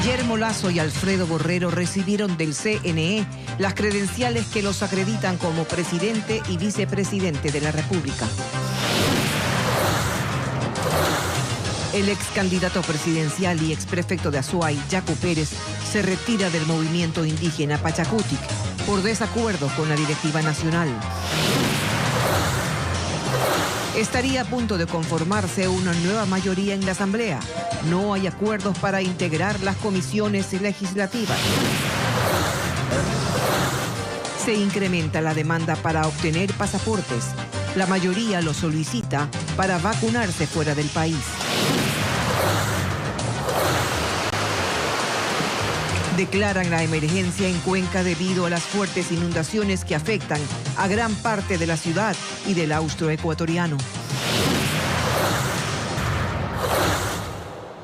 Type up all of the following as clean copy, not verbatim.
Guillermo Lasso y Alfredo Borrero recibieron del CNE las credenciales que los acreditan como presidente y vicepresidente de la República. El ex candidato presidencial y exprefecto de Azuay, Yacu Pérez, se retira del movimiento indígena Pachacutic por desacuerdo con la directiva nacional. Estaría a punto de conformarse una nueva mayoría en la Asamblea. No hay acuerdos para integrar las comisiones legislativas. Se incrementa la demanda para obtener pasaportes. La mayoría lo solicita para vacunarse fuera del país. Declaran la emergencia en Cuenca debido a las fuertes inundaciones que afectan a gran parte de la ciudad y del austroecuatoriano.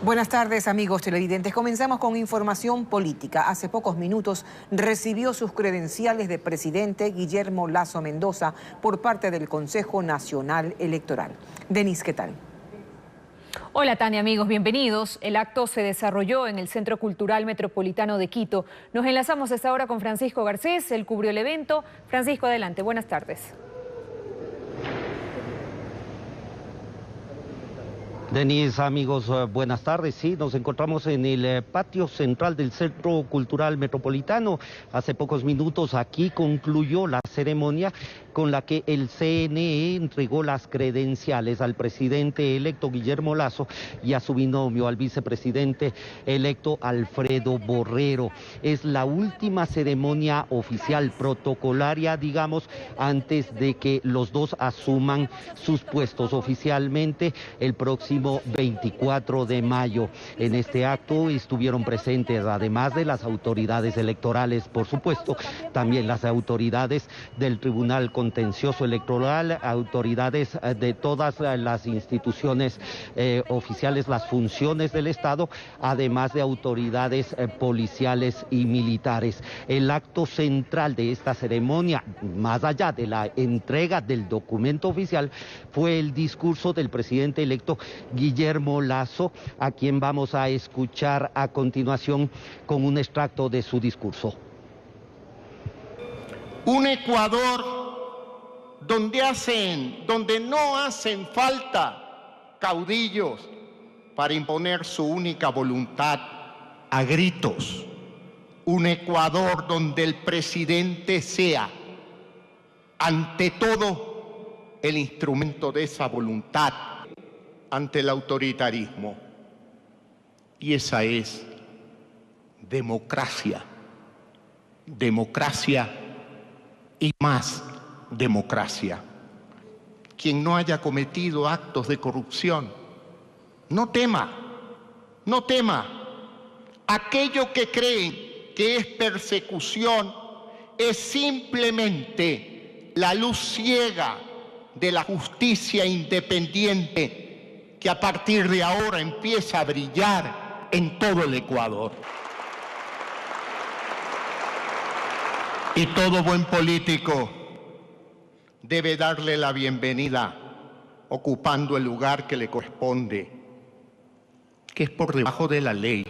Buenas tardes, amigos televidentes. Comenzamos con información política. Hace pocos minutos recibió sus credenciales de presidente Guillermo Lasso Mendoza por parte del Consejo Nacional Electoral. Denise, ¿qué tal? Hola Tania, amigos, bienvenidos. El acto se desarrolló en el Centro Cultural Metropolitano de Quito. Nos enlazamos a esta hora con Francisco Garcés, él cubrió el evento. Francisco, adelante, buenas tardes. Denise, amigos, buenas tardes. Sí, nos encontramos en el patio central del Centro Cultural Metropolitano. Hace pocos minutos aquí concluyó la ceremonia con la que el CNE entregó las credenciales al presidente electo Guillermo Lasso y a su binomio, al vicepresidente electo Alfredo Borrero. Es la última ceremonia oficial protocolaria, digamos, antes de que los dos asuman sus puestos oficialmente el próximo 24 de mayo. En este acto estuvieron presentes, además de las autoridades electorales, por supuesto, también las autoridades del Tribunal Contencioso Electoral, autoridades de todas las instituciones oficiales, las funciones del Estado, además de autoridades policiales y militares. El acto central de esta ceremonia, más allá de la entrega del documento oficial, fue el discurso del presidente electo Guillermo Lasso, a quien vamos a escuchar a continuación con un extracto de su discurso. Un Ecuador donde no hacen falta caudillos para imponer su única voluntad a gritos. Un Ecuador donde el presidente sea, ante todo, el instrumento de esa voluntad ante el autoritarismo. Y esa es democracia. Democracia y más democracia. Quien no haya cometido actos de corrupción, no tema, no tema. Aquello que creen que es persecución es simplemente la luz ciega de la justicia independiente que a partir de ahora empieza a brillar en todo el Ecuador. Y todo buen político debe darle la bienvenida ocupando el lugar que le corresponde, que es por debajo de la ley,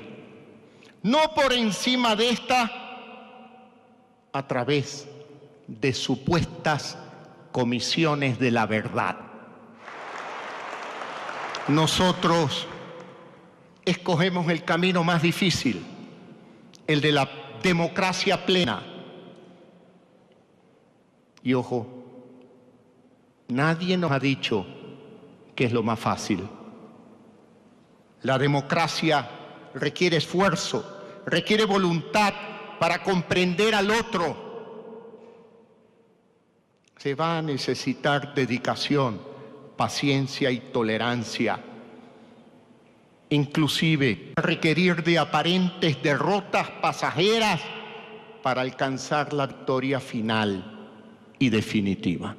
no por encima de esta, a través de supuestas comisiones de la verdad. Nosotros escogemos el camino más difícil, el de la democracia plena. Y ojo, nadie nos ha dicho que es lo más fácil. La democracia requiere esfuerzo, requiere voluntad para comprender al otro. Se va a necesitar dedicación, paciencia y tolerancia. Inclusive requerir de aparentes derrotas pasajeras para alcanzar la victoria final y definitiva.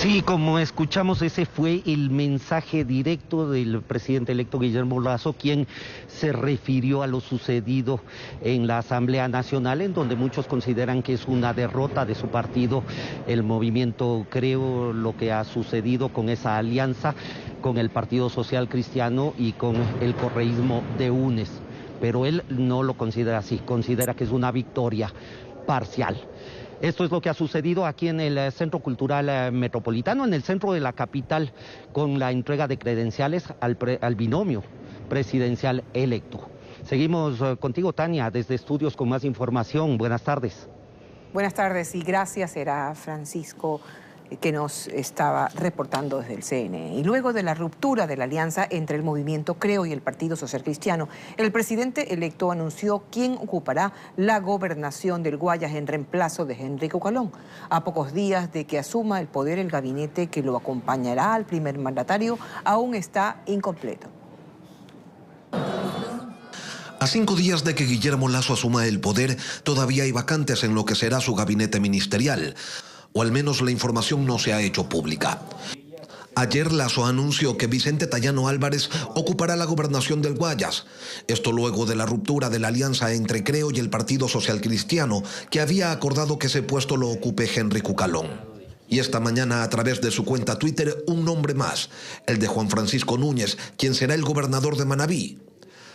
Sí, como escuchamos, ese fue el mensaje directo del presidente electo Guillermo Lasso, quien se refirió a lo sucedido en la Asamblea Nacional, en donde muchos consideran que es una derrota de su partido, el movimiento Creo, lo que ha sucedido con esa alianza con el Partido Social Cristiano y con el correísmo de UNES. Pero él no lo considera así, considera que es una victoria parcial. Esto es lo que ha sucedido aquí en el Centro Cultural Metropolitano, en el centro de la capital, con la entrega de credenciales al binomio presidencial electo. Seguimos contigo, Tania, desde estudios con más información. Buenas tardes. Buenas tardes y gracias, era Francisco que nos estaba reportando desde el CNE. Y luego de la ruptura de la alianza entre el movimiento Creo y el Partido Social Cristiano, el presidente electo anunció quién ocupará la gobernación del Guayas en reemplazo de Henry Cucalón. A pocos días de que asuma el poder, el gabinete que lo acompañará al primer mandatario aún está incompleto. A 5 días de que Guillermo Lasso asuma el poder, todavía hay vacantes en lo que será su gabinete ministerial, o al menos la información no se ha hecho pública. Ayer Lasso anunció que Vicente Tayano Álvarez ocupará la gobernación del Guayas. Esto luego de la ruptura de la alianza entre Creo y el Partido Social Cristiano, que había acordado que ese puesto lo ocupe Henry Cucalón. Y esta mañana, a través de su cuenta Twitter, un nombre más, el de Juan Francisco Núñez, quien será el gobernador de Manabí.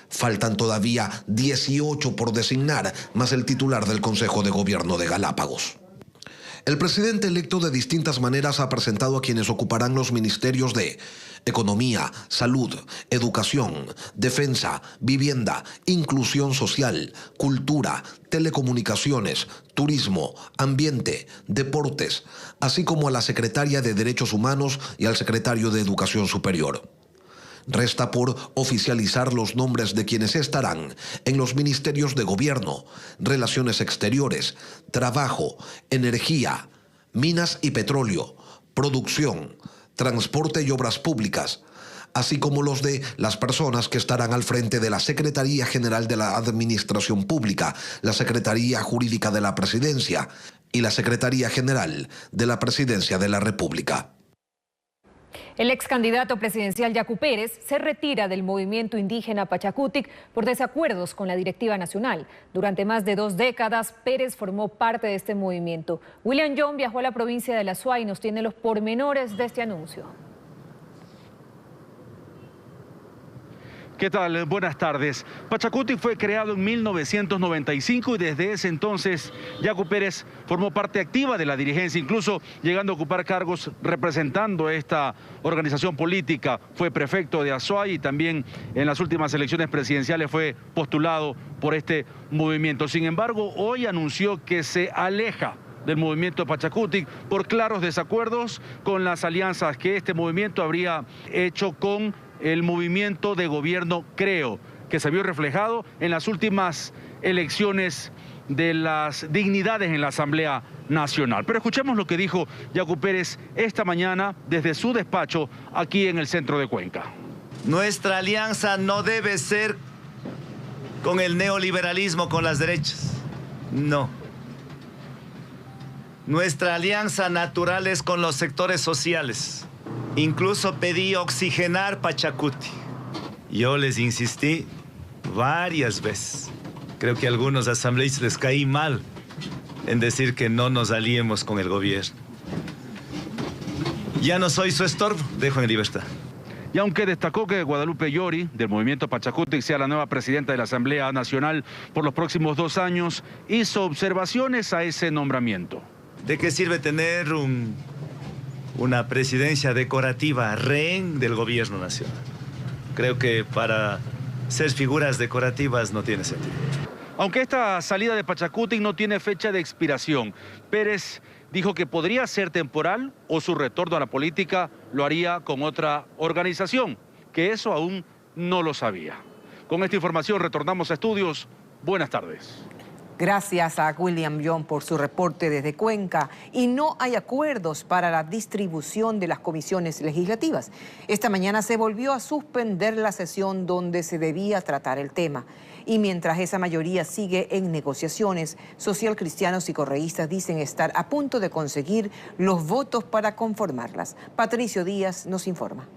Faltan todavía 18 por designar, más el titular del Consejo de Gobierno de Galápagos. El presidente electo de distintas maneras ha presentado a quienes ocuparán los ministerios de Economía, Salud, Educación, Defensa, Vivienda, Inclusión Social, Cultura, Telecomunicaciones, Turismo, Ambiente, Deportes, así como a la secretaria de Derechos Humanos y al secretario de Educación Superior. Resta por oficializar los nombres de quienes estarán en los ministerios de Gobierno, Relaciones Exteriores, Trabajo, Energía, Minas y Petróleo, Producción, Transporte y Obras Públicas, así como los de las personas que estarán al frente de la Secretaría General de la Administración Pública, la Secretaría Jurídica de la Presidencia y la Secretaría General de la Presidencia de la República. El ex candidato presidencial Yacu Pérez se retira del movimiento indígena Pachakutik por desacuerdos con la directiva nacional. Durante más de 2 décadas, Pérez formó parte de este movimiento. William John viajó a la provincia de La Suay y nos tiene los pormenores de este anuncio. ¿Qué tal? Buenas tardes. Pachakutik fue creado en 1995 y desde ese entonces Yacu Pérez formó parte activa de la dirigencia, incluso llegando a ocupar cargos representando esta organización política. Fue prefecto de Azuay y también en las últimas elecciones presidenciales fue postulado por este movimiento. Sin embargo, hoy anunció que se aleja del movimiento Pachakutik por claros desacuerdos con las alianzas que este movimiento habría hecho con el movimiento de gobierno Creo, que se vio reflejado en las últimas elecciones de las dignidades en la Asamblea Nacional. Pero escuchemos lo que dijo Yacu Pérez esta mañana desde su despacho aquí en el centro de Cuenca. Nuestra alianza no debe ser con el neoliberalismo, con las derechas. No. Nuestra alianza natural es con los sectores sociales. Incluso pedí oxigenar Pachakutik. Yo les insistí varias veces. Creo que a algunos asambleístas les caí mal en decir que no nos aliemos con el gobierno. Ya no soy su estorbo, dejo en libertad. Y aunque destacó que Guadalupe Llori, del movimiento Pachakutik, sea la nueva presidenta de la Asamblea Nacional por los próximos 2 años, hizo observaciones a ese nombramiento. ¿De qué sirve tener una presidencia decorativa, rehén del gobierno nacional? Creo que para ser figuras decorativas no tiene sentido. Aunque esta salida de Pachakutik no tiene fecha de expiración, Pérez dijo que podría ser temporal o su retorno a la política lo haría con otra organización, que eso aún no lo sabía. Con esta información retornamos a estudios. Buenas tardes. Gracias a William John por su reporte desde Cuenca. Y no hay acuerdos para la distribución de las comisiones legislativas. Esta mañana se volvió a suspender la sesión donde se debía tratar el tema. Y mientras esa mayoría sigue en negociaciones, socialcristianos y correístas dicen estar a punto de conseguir los votos para conformarlas. Patricio Díaz nos informa.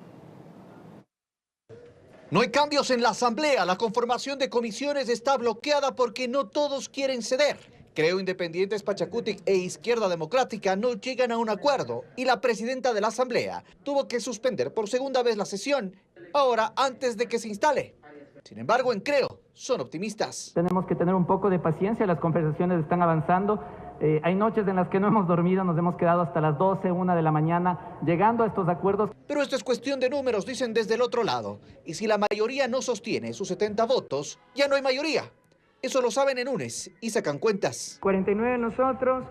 No hay cambios en la Asamblea. La conformación de comisiones está bloqueada porque no todos quieren ceder. Creo Independientes Pachacutic e Izquierda Democrática no llegan a un acuerdo y la presidenta de la Asamblea tuvo que suspender por segunda vez la sesión, ahora antes de que se instale. Sin embargo, en Creo son optimistas. Tenemos que tener un poco de paciencia, las conversaciones están avanzando. Hay noches en las que no hemos dormido, nos hemos quedado hasta las 12, 1 de la mañana, llegando a estos acuerdos. Pero esto es cuestión de números, dicen desde el otro lado. Y si la mayoría no sostiene sus 70 votos, ya no hay mayoría. Eso lo saben en UNES y sacan cuentas. 49 nosotros,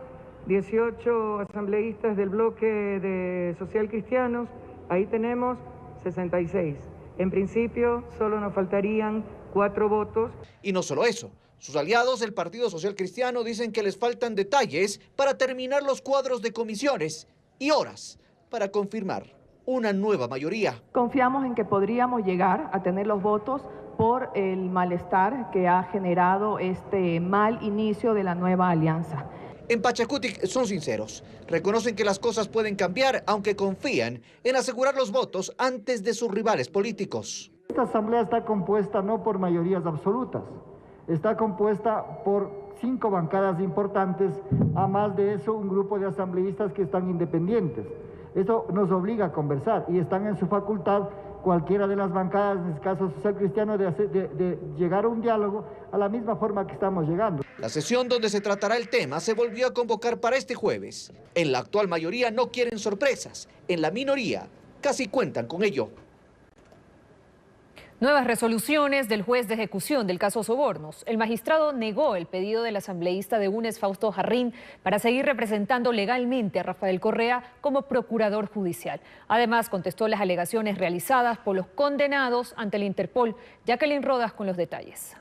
18 asambleístas del bloque de socialcristianos, ahí tenemos 66. En principio, solo nos faltarían 4 votos. Y no solo eso. Sus aliados del Partido Social Cristiano dicen que les faltan detalles para terminar los cuadros de comisiones y horas para confirmar una nueva mayoría. Confiamos en que podríamos llegar a tener los votos por el malestar que ha generado este mal inicio de la nueva alianza. En Pachacutic son sinceros. Reconocen que las cosas pueden cambiar, aunque confían en asegurar los votos antes de sus rivales políticos. Esta asamblea está compuesta no por mayorías absolutas. Está compuesta por 5 bancadas importantes, a más de eso un grupo de asambleístas que están independientes. Eso nos obliga a conversar y están en su facultad cualquiera de las bancadas, en este caso Social Cristiano, de llegar a un diálogo a la misma forma que estamos llegando. La sesión donde se tratará el tema se volvió a convocar para este jueves. En la actual mayoría no quieren sorpresas, en la minoría casi cuentan con ello. Nuevas resoluciones del juez de ejecución del caso Sobornos. El magistrado negó el pedido del asambleísta de UNES, Fausto Jarrín, para seguir representando legalmente a Rafael Correa como procurador judicial. Además, contestó las alegaciones realizadas por los condenados ante el Interpol. Jacqueline Rodas con los detalles.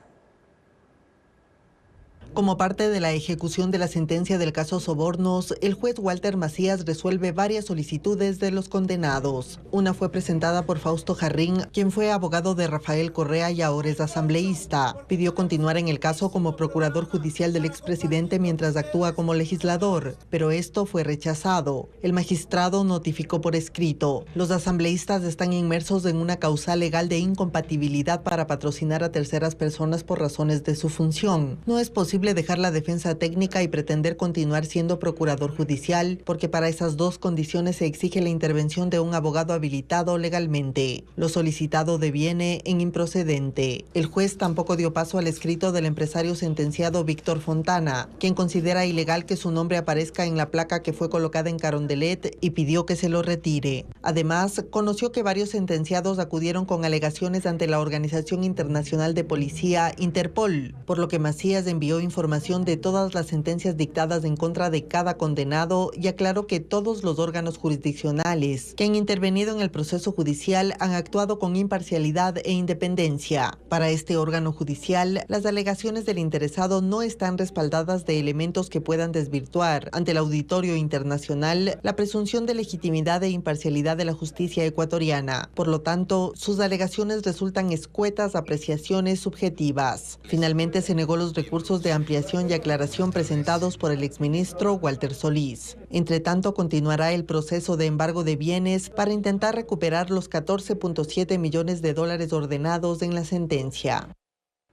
Como parte de la ejecución de la sentencia del caso Sobornos, el juez Walter Macías resuelve varias solicitudes de los condenados. Una fue presentada por Fausto Jarrín, quien fue abogado de Rafael Correa y ahora es asambleísta. Pidió continuar en el caso como procurador judicial del expresidente mientras actúa como legislador, pero esto fue rechazado. El magistrado notificó por escrito: los asambleístas están inmersos en una causal legal de incompatibilidad para patrocinar a terceras personas por razones de su función. No es posible dejar la defensa técnica y pretender continuar siendo procurador judicial, porque para esas dos condiciones se exige la intervención de un abogado habilitado legalmente. Lo solicitado deviene en improcedente. El juez tampoco dio paso al escrito del empresario sentenciado Víctor Fontana, quien considera ilegal que su nombre aparezca en la placa que fue colocada en Carondelet y pidió que se lo retire. Además, conoció que varios sentenciados acudieron con alegaciones ante la Organización Internacional de Policía, Interpol, por lo que Macías envió información de todas las sentencias dictadas en contra de cada condenado y aclaró que todos los órganos jurisdiccionales que han intervenido en el proceso judicial han actuado con imparcialidad e independencia. Para este órgano judicial, las alegaciones del interesado no están respaldadas de elementos que puedan desvirtuar ante el auditorio internacional la presunción de legitimidad e imparcialidad de la justicia ecuatoriana. Por lo tanto, sus alegaciones resultan escuetas apreciaciones subjetivas. Finalmente se negó los recursos de ampliación y aclaración presentados por el exministro Walter Solís. Entre tanto, continuará el proceso de embargo de bienes para intentar recuperar los 14.7 millones de dólares ordenados en la sentencia.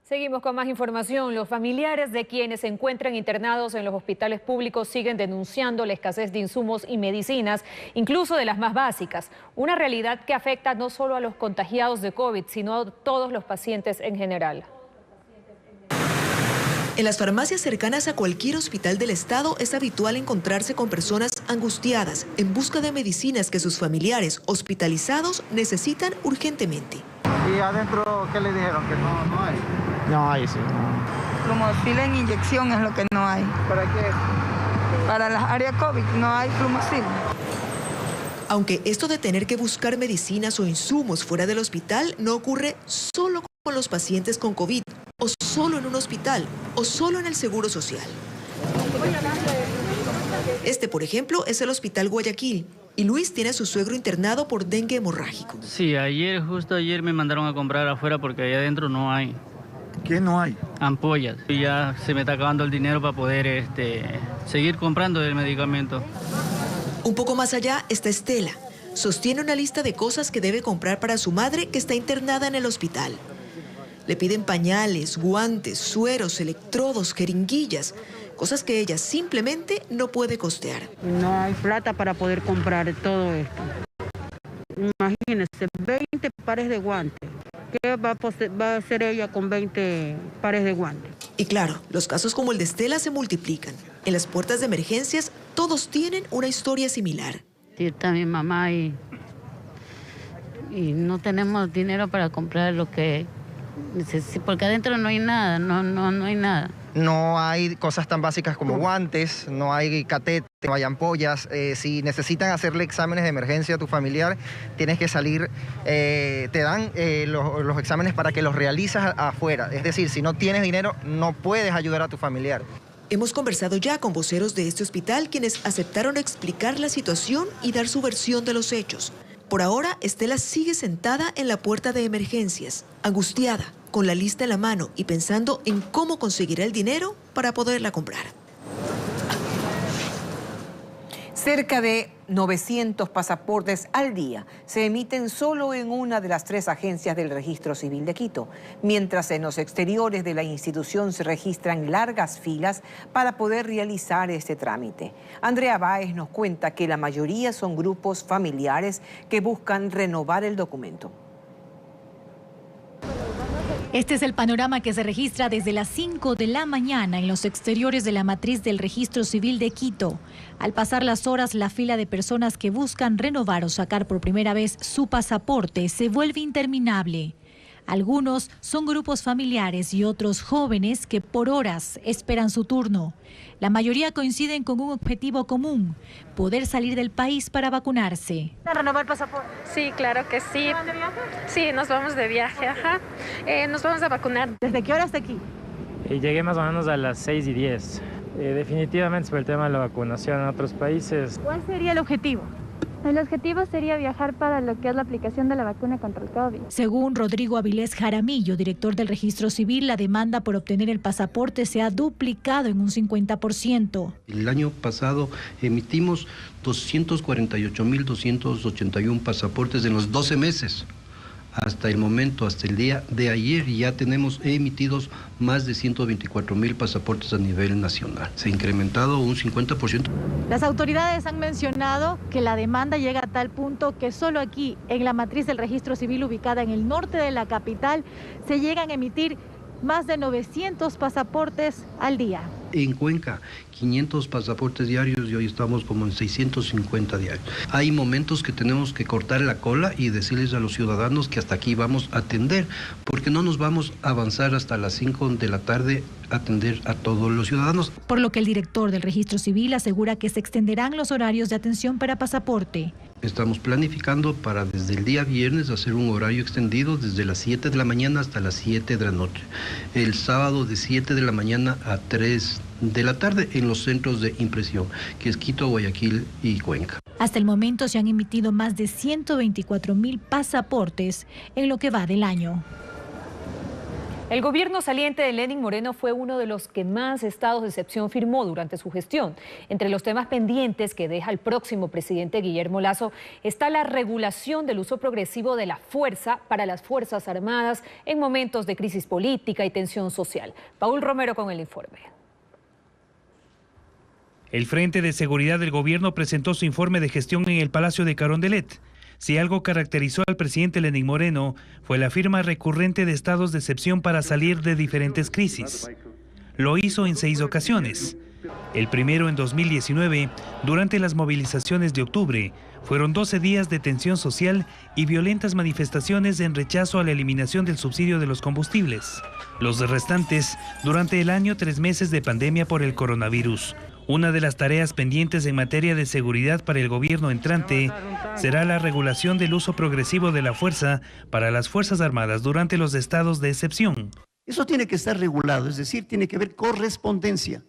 Seguimos con más información. Los familiares de quienes se encuentran internados en los hospitales públicos siguen denunciando la escasez de insumos y medicinas, incluso de las más básicas. Una realidad que afecta no solo a los contagiados de COVID, sino a todos los pacientes en general. En las farmacias cercanas a cualquier hospital del estado es habitual encontrarse con personas angustiadas en busca de medicinas que sus familiares hospitalizados necesitan urgentemente. ¿Y adentro qué le dijeron? ¿Que no hay? No hay, sí. Flumocil en inyección es lo que no hay. ¿Para qué? Para las áreas COVID no hay flumocil. Aunque esto de tener que buscar medicinas o insumos fuera del hospital no ocurre solo con los pacientes con COVID. o solo en un hospital, o solo en el Seguro Social. Este, por ejemplo, es el Hospital Guayaquil. Y Luis tiene a su suegro internado por dengue hemorrágico. Sí, justo ayer me mandaron a comprar afuera porque allá adentro no hay. ¿Qué no hay? Ampollas. Y ya se me está acabando el dinero para poder seguir comprando el medicamento. Un poco más allá está Estela. Sostiene una lista de cosas que debe comprar para su madre que está internada en el hospital. Le piden pañales, guantes, sueros, electrodos, jeringuillas, cosas que ella simplemente no puede costear. No hay plata para poder comprar todo esto. Imagínense, 20 pares de guantes. ¿Qué va a hacer ella con 20 pares de guantes? Y claro, los casos como el de Estela se multiplican. En las puertas de emergencias, todos tienen una historia similar. Sí, está mi mamá y no tenemos dinero para comprar lo que necesitamos, porque adentro no hay nada, no hay nada. No hay cosas tan básicas como guantes, no hay catéter, no hay ampollas. Si necesitan hacerle exámenes de emergencia a tu familiar, tienes que salir, te dan los exámenes para que los realizas afuera. Es decir, si no tienes dinero, no puedes ayudar a tu familiar. Hemos conversado ya con voceros de este hospital quienes aceptaron explicar la situación y dar su versión de los hechos. Por ahora, Estela sigue sentada en la puerta de emergencias, angustiada, con la lista en la mano y pensando en cómo conseguirá el dinero para poderla comprar. Cerca de 900 pasaportes al día se emiten solo en una de las 3 agencias del Registro Civil de Quito, mientras en los exteriores de la institución se registran largas filas para poder realizar este trámite. Andrea Báez nos cuenta que la mayoría son grupos familiares que buscan renovar el documento. Este es el panorama que se registra desde las 5 de la mañana en los exteriores de la matriz del Registro Civil de Quito. Al pasar las horas, la fila de personas que buscan renovar o sacar por primera vez su pasaporte se vuelve interminable. Algunos son grupos familiares y otros jóvenes que por horas esperan su turno. La mayoría coinciden con un objetivo común: poder salir del país para vacunarse. ¿Renovar pasaporte? Sí, claro que sí. ¿A dónde viaje? Sí, nos vamos de viaje, ajá. Nos vamos a vacunar. ¿Desde qué hora hasta aquí? Llegué más o menos a las 6:10. Definitivamente por el tema de la vacunación en otros países. ¿Cuál sería el objetivo? El objetivo sería viajar para lo que es la aplicación de la vacuna contra el COVID. Según Rodrigo Avilés Jaramillo, director del Registro Civil, la demanda por obtener el pasaporte se ha duplicado en un 50%. El año pasado emitimos 248.281 pasaportes en los 12 meses. Hasta el momento, hasta el día de ayer, ya tenemos emitidos más de 124.000 pasaportes a nivel nacional. Se ha incrementado un 50%. Las autoridades han mencionado que la demanda llega a tal punto que solo aquí, en la matriz del Registro Civil ubicada en el norte de la capital, se llegan a emitir más de 900 pasaportes al día. En Cuenca, 500 pasaportes diarios y hoy estamos como en 650 diarios. Hay momentos que tenemos que cortar la cola y decirles a los ciudadanos que hasta aquí vamos a atender, porque no nos vamos a avanzar hasta las 5 de la tarde a atender a todos los ciudadanos. Por lo que el director del Registro Civil asegura que se extenderán los horarios de atención para pasaporte. Estamos planificando para desde el día viernes hacer un horario extendido desde las 7 de la mañana hasta las 7 de la noche. El sábado de 7 de la mañana a 3 de la tarde en los centros de impresión, que es Quito, Guayaquil y Cuenca. Hasta el momento se han emitido más de 124.000 pasaportes en lo que va del año. El gobierno saliente de Lenín Moreno fue uno de los que más estados de excepción firmó durante su gestión. Entre los temas pendientes que deja el próximo presidente Guillermo Lasso está la regulación del uso progresivo de la fuerza para las Fuerzas Armadas en momentos de crisis política y tensión social. Paul Romero con el informe. El Frente de Seguridad del Gobierno presentó su informe de gestión en el Palacio de Carondelet. Si algo caracterizó al presidente Lenín Moreno fue la firma recurrente de estados de excepción para salir de diferentes crisis. Lo hizo en 6 ocasiones. El primero en 2019, durante las movilizaciones de octubre, fueron 12 días de tensión social y violentas manifestaciones en rechazo a la eliminación del subsidio de los combustibles. Los restantes, durante el año 3 meses de pandemia por el coronavirus. Una de las tareas pendientes en materia de seguridad para el gobierno entrante será la regulación del uso progresivo de la fuerza para las Fuerzas Armadas durante los estados de excepción. Eso tiene que estar regulado, es decir, tiene que haber correspondencia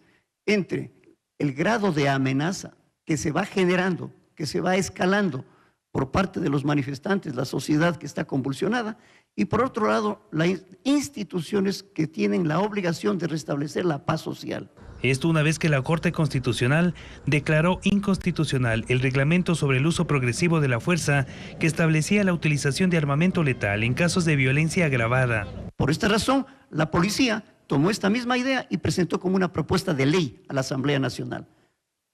entre el grado de amenaza que se va generando, que se va escalando por parte de los manifestantes, la sociedad que está convulsionada, y por otro lado, las instituciones que tienen la obligación de restablecer la paz social. Esto una vez que la Corte Constitucional declaró inconstitucional el reglamento sobre el uso progresivo de la fuerza que establecía la utilización de armamento letal en casos de violencia agravada. Por esta razón, la policía tomó esta misma idea y presentó como una propuesta de ley a la Asamblea Nacional.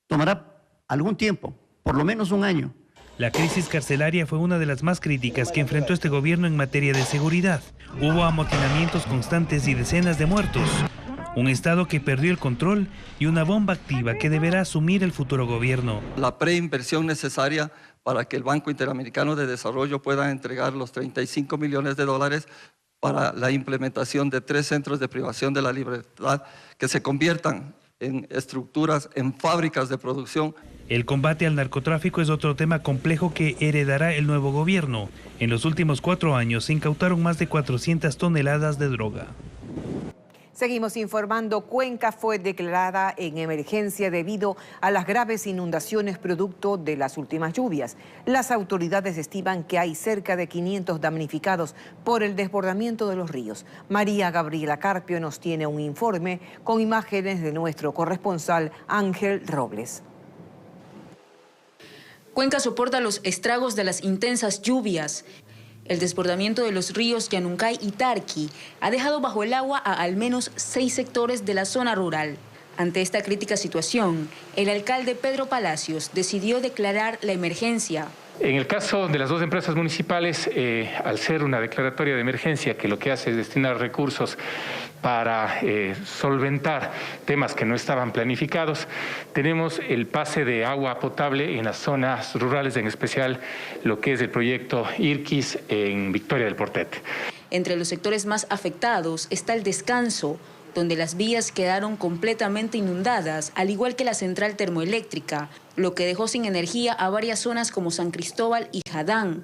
Tomará algún tiempo, por lo menos un año. La crisis carcelaria fue una de las más críticas que enfrentó este gobierno en materia de seguridad. Hubo amotinamientos constantes y decenas de muertos. Un Estado que perdió el control y una bomba activa que deberá asumir el futuro gobierno. La preinversión necesaria para que el Banco Interamericano de Desarrollo pueda entregar los 35 millones de dólares para la implementación de 3 centros de privación de la libertad que se conviertan en estructuras, en fábricas de producción. El combate al narcotráfico es otro tema complejo que heredará el nuevo gobierno. En los últimos 4 años se incautaron más de 400 toneladas de droga. Seguimos informando. Cuenca fue declarada en emergencia debido a las graves inundaciones producto de las últimas lluvias. Las autoridades estiman que hay cerca de 500 damnificados por el desbordamiento de los ríos. María Gabriela Carpio nos tiene un informe con imágenes de nuestro corresponsal Ángel Robles. Cuenca soporta los estragos de las intensas lluvias. El desbordamiento de los ríos Yanuncay y Tarqui ha dejado bajo el agua a al menos 6 sectores de la zona rural. Ante esta crítica situación, el alcalde Pedro Palacios decidió declarar la emergencia. En el caso de las 2 empresas municipales, al ser una declaratoria de emergencia que lo que hace es destinar recursos para solventar temas que no estaban planificados, tenemos el pase de agua potable en las zonas rurales, en especial lo que es el proyecto Irquis en Victoria del Portete. Entre los sectores más afectados está el Descanso, donde las vías quedaron completamente inundadas, al igual que la central termoeléctrica, lo que dejó sin energía a varias zonas como San Cristóbal y Jadán.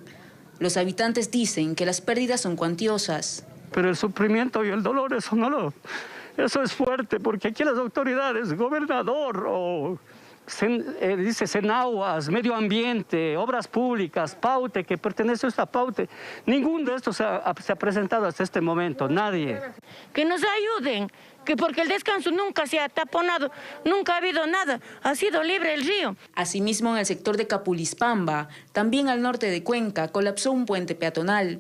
Los habitantes dicen que las pérdidas son cuantiosas. Pero el sufrimiento y el dolor, eso es fuerte, porque aquí las autoridades, gobernador o dice Senaguas, Medio Ambiente, Obras Públicas, Paute, que pertenece a esta Paute, ninguno de estos se ha presentado hasta este momento, nadie. Que nos ayuden, que porque el Descanso nunca se ha taponado, nunca ha habido nada, ha sido libre el río. Asimismo, en el sector de Capulispamba, también al norte de Cuenca, colapsó un puente peatonal.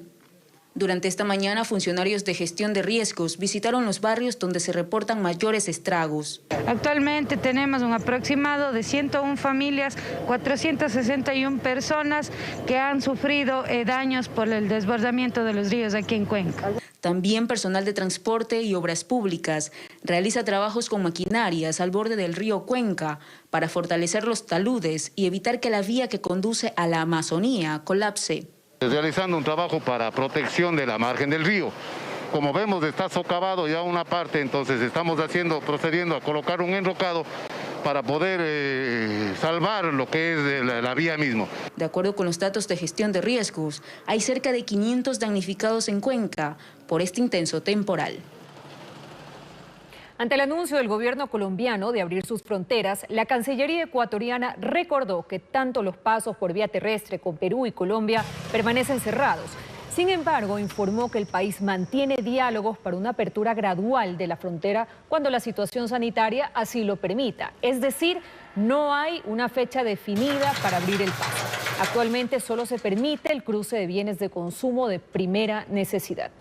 Durante esta mañana, funcionarios de gestión de riesgos visitaron los barrios donde se reportan mayores estragos. Actualmente tenemos un aproximado de 101 familias, 461 personas que han sufrido daños por el desbordamiento de los ríos aquí en Cuenca. También personal de transporte y obras públicas realiza trabajos con maquinarias al borde del río Cuenca para fortalecer los taludes y evitar que la vía que conduce a la Amazonía colapse. Realizando un trabajo para protección de la margen del río. Como vemos, está socavado ya una parte, entonces estamos procediendo a colocar un enrocado para poder salvar lo que es la vía mismo. De acuerdo con los datos de gestión de riesgos, hay cerca de 500 damnificados en Cuenca por este intenso temporal. Ante el anuncio del gobierno colombiano de abrir sus fronteras, la Cancillería ecuatoriana recordó que tanto los pasos por vía terrestre con Perú y Colombia permanecen cerrados. Sin embargo, informó que el país mantiene diálogos para una apertura gradual de la frontera cuando la situación sanitaria así lo permita. Es decir, no hay una fecha definida para abrir el paso. Actualmente solo se permite el cruce de bienes de consumo de primera necesidad.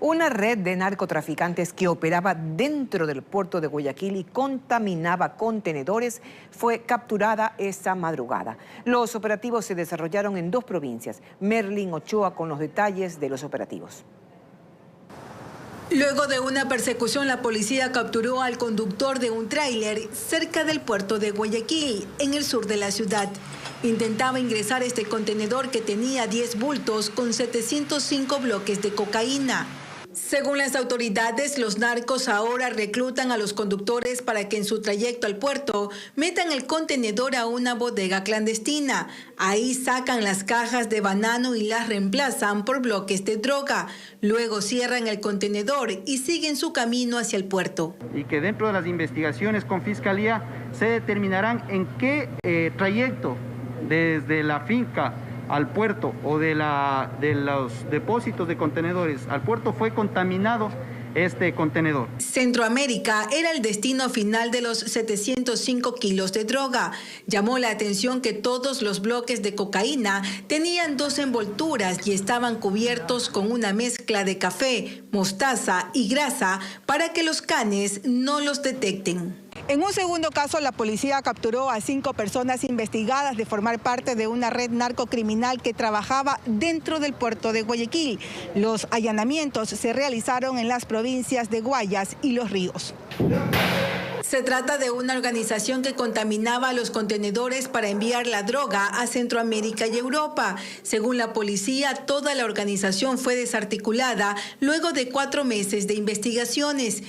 Una red de narcotraficantes que operaba dentro del puerto de Guayaquil y contaminaba contenedores fue capturada esta madrugada. Los operativos se desarrollaron en 2 provincias. Merlin Ochoa con los detalles de los operativos. Luego de una persecución, la policía capturó al conductor de un tráiler cerca del puerto de Guayaquil, en el sur de la ciudad. Intentaba ingresar este contenedor que tenía 10 bultos con 705 bloques de cocaína. Según las autoridades, los narcos ahora reclutan a los conductores para que en su trayecto al puerto metan el contenedor a una bodega clandestina. Ahí sacan las cajas de banano y las reemplazan por bloques de droga. Luego cierran el contenedor y siguen su camino hacia el puerto. Y que dentro de las investigaciones con Fiscalía se determinarán en qué trayecto desde la finca al puerto o de los depósitos de contenedores al puerto fue contaminado este contenedor. Centroamérica era el destino final de los 705 kilos de droga. Llamó la atención que todos los bloques de cocaína tenían 2 envolturas y estaban cubiertos con una mezcla de café, mostaza y grasa para que los canes no los detecten. En un segundo caso, la policía capturó a 5 personas investigadas de formar parte de una red narcocriminal que trabajaba dentro del puerto de Guayaquil. Los allanamientos se realizaron en las provincias de Guayas y Los Ríos. Se trata de una organización que contaminaba los contenedores para enviar la droga a Centroamérica y Europa. Según la policía, toda la organización fue desarticulada luego de 4 meses de investigaciones.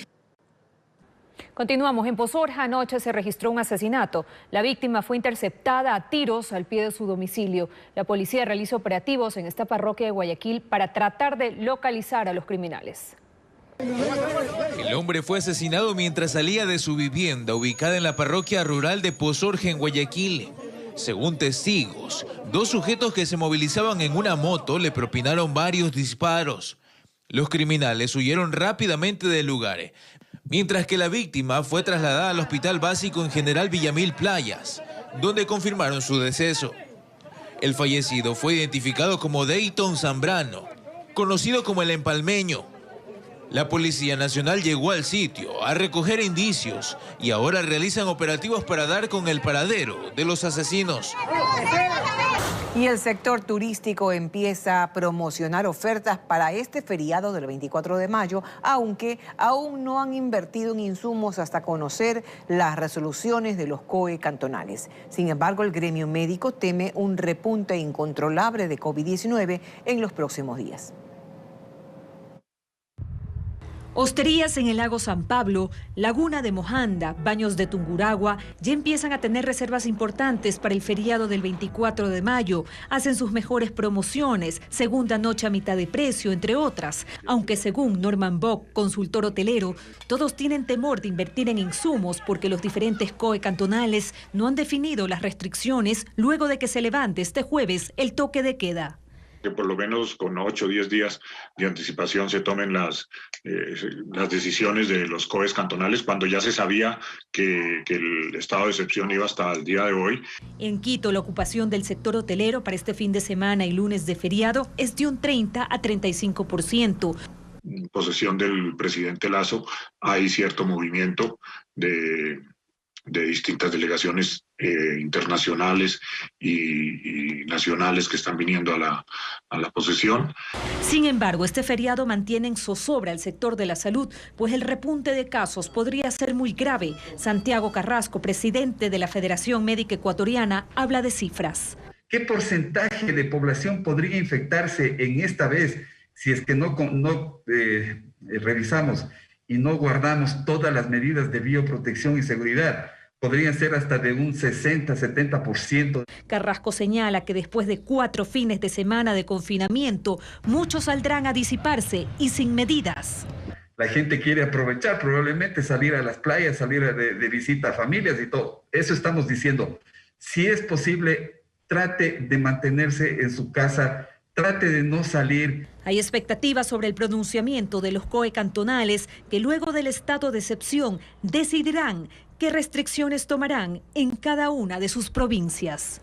Continuamos. En Pozorja anoche se registró un asesinato. La víctima fue interceptada a tiros al pie de su domicilio. La policía realiza operativos en esta parroquia de Guayaquil para tratar de localizar a los criminales. El hombre fue asesinado mientras salía de su vivienda ubicada en la parroquia rural de Pozorja en Guayaquil. Según testigos, 2 sujetos que se movilizaban en una moto le propinaron varios disparos. Los criminales huyeron rápidamente del lugar, mientras que la víctima fue trasladada al Hospital Básico en General Villamil Playas, donde confirmaron su deceso. El fallecido fue identificado como Dayton Zambrano, conocido como el Empalmeño. La Policía Nacional llegó al sitio a recoger indicios y ahora realizan operativos para dar con el paradero de los asesinos. Y el sector turístico empieza a promocionar ofertas para este feriado del 24 de mayo, aunque aún no han invertido en insumos hasta conocer las resoluciones de los COE cantonales. Sin embargo, el gremio médico teme un repunte incontrolable de COVID-19 en los próximos días. Hosterías en el lago San Pablo, Laguna de Mojanda, Baños de Tungurahua ya empiezan a tener reservas importantes para el feriado del 24 de mayo. Hacen sus mejores promociones, segunda noche a mitad de precio, entre otras. Aunque según Norman Bock, consultor hotelero, todos tienen temor de invertir en insumos porque los diferentes COE cantonales no han definido las restricciones luego de que se levante este jueves el toque de queda. Que por lo menos con 8 o 10 días de anticipación se tomen las decisiones de los COEs cantonales cuando ya se sabía que el estado de excepción iba hasta el día de hoy. En Quito, la ocupación del sector hotelero para este fin de semana y lunes de feriado es de un 30 a 35%. En posesión del presidente Lasso hay cierto movimiento de distintas delegaciones internacionales y nacionales que están viniendo a la posesión. Sin embargo, este feriado mantiene en zozobra al sector de la salud, pues el repunte de casos podría ser muy grave. Santiago Carrasco, presidente de la Federación Médica Ecuatoriana, habla de cifras. ¿Qué porcentaje de población podría infectarse en esta vez si es que no revisamos y no guardamos todas las medidas de bioprotección y seguridad? Podrían ser hasta de un 60-70%. Carrasco señala que después de 4 fines de semana de confinamiento, muchos saldrán a disiparse y sin medidas. La gente quiere aprovechar, probablemente salir a las playas, salir de visita a familias y todo. Eso estamos diciendo. Si es posible, trate de mantenerse en su casa, trate de no salir. Hay expectativas sobre el pronunciamiento de los COE cantonales que luego del estado de excepción decidirán qué restricciones tomarán en cada una de sus provincias.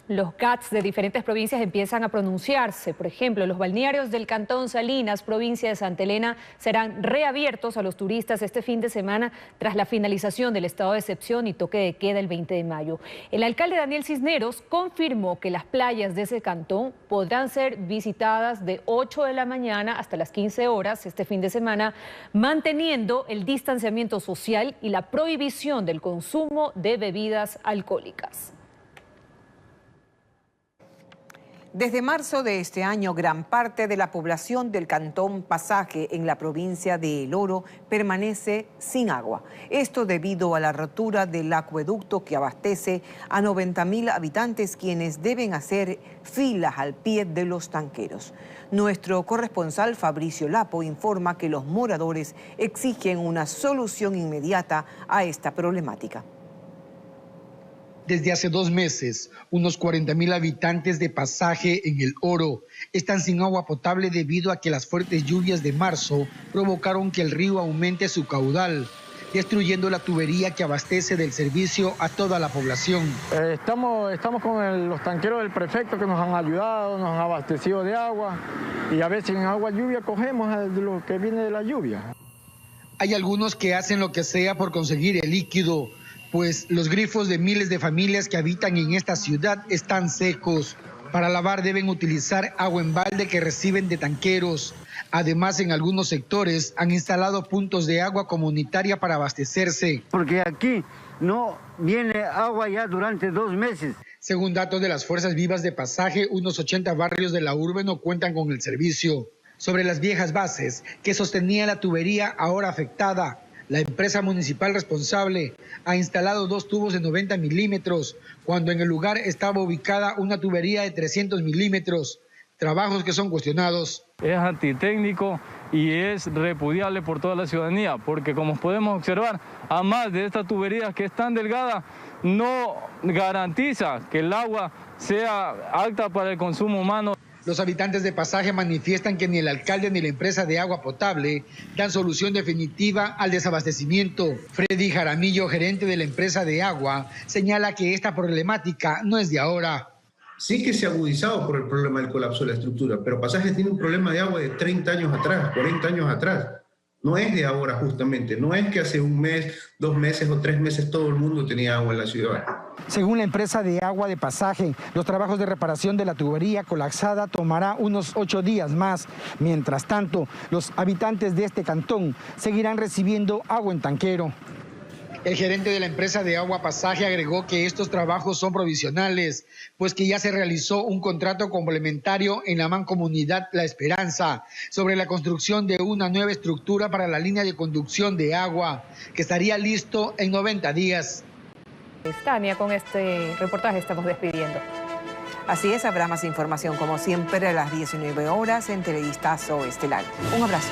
Los CATs de diferentes provincias empiezan a pronunciarse. Por ejemplo, los balnearios del Cantón Salinas, provincia de Santa Elena, serán reabiertos a los turistas este fin de semana tras la finalización del estado de excepción y toque de queda el 20 de mayo. El alcalde Daniel Cisneros confirmó que las playas de ese cantón podrán ser visitadas de 8 de la mañana hasta las 15 horas este fin de semana, manteniendo el distanciamiento social y la prohibición del consumo de bebidas alcohólicas. Desde marzo de este año, gran parte de la población del cantón Pasaje en la provincia de El Oro permanece sin agua. Esto debido a la rotura del acueducto que abastece a 90.000 habitantes, quienes deben hacer filas al pie de los tanqueros. Nuestro corresponsal Fabricio Lapo informa que los moradores exigen una solución inmediata a esta problemática. Desde hace 2 meses, unos 40.000 habitantes de Pasaje en El Oro están sin agua potable debido a que las fuertes lluvias de marzo provocaron que el río aumente su caudal, destruyendo la tubería que abastece del servicio a toda la población. Estamos con los tanqueros del prefecto que nos han ayudado, nos han abastecido de agua y a veces en agua lluvia cogemos lo que viene de la lluvia. Hay algunos que hacen lo que sea por conseguir el líquido, pues los grifos de miles de familias que habitan en esta ciudad están secos. Para lavar deben utilizar agua en balde que reciben de tanqueros. Además, en algunos sectores han instalado puntos de agua comunitaria para abastecerse. Porque aquí no viene agua ya durante 2 meses. Según datos de las Fuerzas Vivas de Pasaje, unos 80 barrios de la urbe no cuentan con el servicio. Sobre las viejas bases que sostenía la tubería ahora afectada, la empresa municipal responsable ha instalado 2 tubos de 90 milímetros, cuando en el lugar estaba ubicada una tubería de 300 milímetros. Trabajos que son cuestionados. Es antitécnico y es repudiable por toda la ciudadanía, porque como podemos observar, a más de esta tubería que es tan delgada, no garantiza que el agua sea apta para el consumo humano. Los habitantes de Pasaje manifiestan que ni el alcalde ni la empresa de agua potable dan solución definitiva al desabastecimiento. Freddy Jaramillo, gerente de la empresa de agua, señala que esta problemática no es de ahora. Sí que se ha agudizado por el problema del colapso de la estructura, pero Pasaje tiene un problema de agua de 30 años atrás, 40 años atrás. No es de ahora justamente, no es que hace 1 mes, 2 meses o 3 meses todo el mundo tenía agua en la ciudad. Según la empresa de agua de Pasaje, los trabajos de reparación de la tubería colapsada tomará unos 8 días más. Mientras tanto, los habitantes de este cantón seguirán recibiendo agua en tanquero. El gerente de la empresa de agua Pasaje agregó que estos trabajos son provisionales, pues que ya se realizó un contrato complementario en la mancomunidad La Esperanza sobre la construcción de una nueva estructura para la línea de conducción de agua, que estaría listo en 90 días. Tania, con este reportaje estamos despidiendo. Así es, habrá más información como siempre a las 19 horas en Televistazo Estelar. Un abrazo.